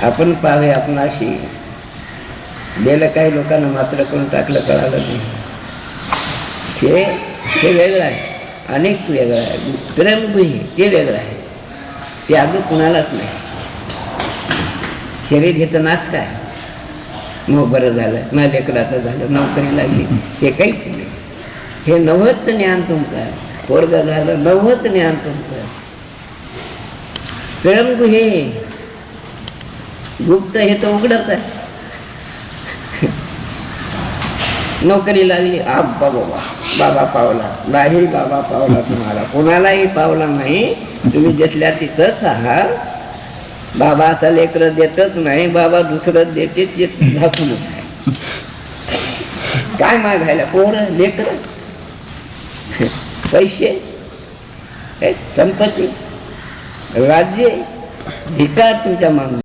आपण पाहावे आपणाशी गेलं. काही लोकांना मात्र करून टाकलं, कळालं नाही. हे वेगळं आहे, अनेक वेगळं आहे. प्रेमगुही ते वेगळं आहे, ते अगदी कुणालाच नाही. शरीर हे तर नाचतं आहे. मग बरं झालं, माझ्या लेकराचं झालं, नोकरी लागली, हे काहीच नाही. हे नवत ज्ञान तुमचं आहे. पोरगं झालं, नवत ज्ञान तुमचं आहे. प्रेमगुही गुप्त हे तर उघडत आहे. नोकरी लागली, बाबा पावला नाही, बाबा पावला तुम्हाला, कोणालाही पावला नाही. तुम्ही जिथल्या तिथंच आहात. बाबा असा लेकरं देतच नाही, बाबा दुसरं देते, ते झाकूनच आहे. काय मागायला? पोरं, लेकरं, पैसे, संपत्ती, राज्य, धिकार तुमच्या मागून.